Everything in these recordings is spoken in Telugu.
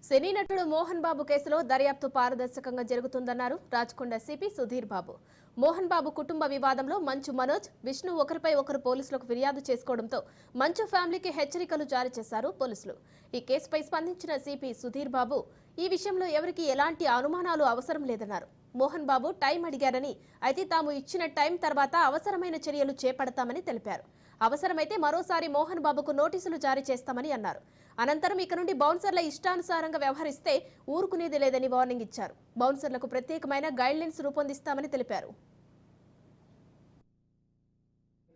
సినీ నటుడు మోహన్ బాబు కేసులో దర్యాప్తు పారదర్శకంగా జరుగుతుందన్నారు రాచకొండ సిపి సుధీర్ బాబు. మోహన్ బాబు కుటుంబ వివాదంలో మంచు మనోజ్, విష్ణు ఒకరిపై ఒకరు పోలీసులకు ఫిర్యాదు చేసుకోవడంతో మంచు ఫ్యామిలీకి హెచ్చరికలు జారీ చేశారు పోలీసులు. ఈ కేసుపై స్పందించిన సిపి సుధీర్ బాబు ఈ విషయంలో ఎవరికి ఎలాంటి అనుమానాలు అవసరం లేదన్నారు. మోహన్ బాబు టైం అడిగారని, అయితే తాము ఇచ్చిన టైం తర్వాత అవసరమైన చర్యలు చేపడతామని తెలిపారు. అవసరమైతే మరోసారి మోహన్ బాబుకు నోటీసులు జారీ చేస్తామని అన్నారు. అనంతరం ఇక నుండి బౌన్సర్ల ఇష్టానుసారంగా వ్యవహరిస్తే ఊరుకునేది లేదని వార్నింగ్ ఇచ్చారు. బౌన్సర్లకు ప్రత్యేకమైన గైడ్లైన్స్ రూపొందిస్తామని తెలిపారు.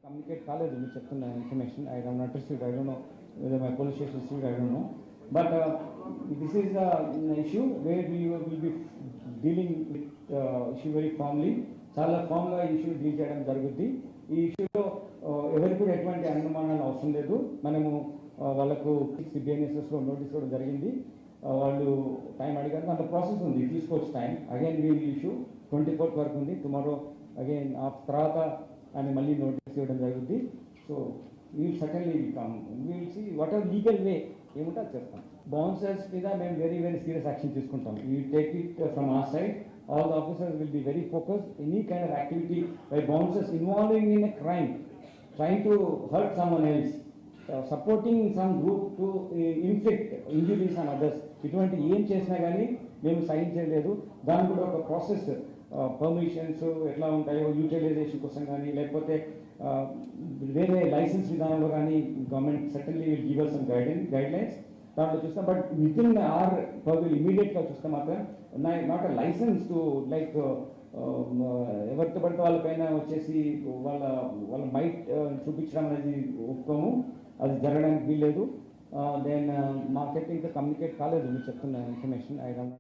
Communicate college which చెప్తున్న information I have not received. I don't know whether my police station received. I don't know. But this is an issue where we will be dealing with issue very firmly. చాలా ఫామ్ గా ఇష్యూ డీల్ చేయడం జరుగుద్ది. ఈ ఇష్యూలో ఎవరికి కూడా ఎటువంటి అనుమానాలు అవసరం లేదు. మనము వాళ్ళకు బిఎన్ఎస్ఎస్ లో నోటీస్ ఇవ్వడం జరిగింది. వాళ్ళు టైం అడిగారు, అంత ప్రాసెస్ ఉంది, తీసుకోవచ్చు time. Again we'll issue 24th వరకు ఉంది. టుమారో అగైన్ ఆ తర్వాత ఆయన మళ్ళీ నోటీస్ ఇవ్వడం జరుగుద్ది. So we'll suddenly come, we'll see what are legal way ఏముంటే అది చేస్తాం. బౌన్సర్స్ మీద మేము వెరీ సీరియస్ యాక్షన్ తీసుకుంటాం. We take it from our side. All the officers will be very focused. Any kind of activity by bouncers involving in a crime, trying to hurt someone else, supporting some group to inflict injuries on others. ఇటువంటి ఏం చేసినా కానీ మేము సైన్ చేయలేదు. దాని కూడా ఒక ప్రాసెస్, పర్మిషన్స్ ఎట్లా ఉంటాయో యూటిలైజేషన్ కోసం కానీ లేకపోతే వేరే లైసెన్స్ విధానంలో కానీ government certainly will give us some guidelines దాంట్లో చూస్తాం. But within our purview ఇమీడియట్గా చూస్తే మాత్రం not a licence to like ఎవరితో పడితే వాళ్ళపైన వచ్చేసి వాళ్ళ మైట్ చూపించడం అనేది ఒప్పుకోము, అది జరగడానికి వీల్లేదు. దెన్ మాకైతే ఇంకా కమ్యూనికేట్ కాలేదు మీరు చెప్తున్న ఇన్ఫర్మేషన్. I don't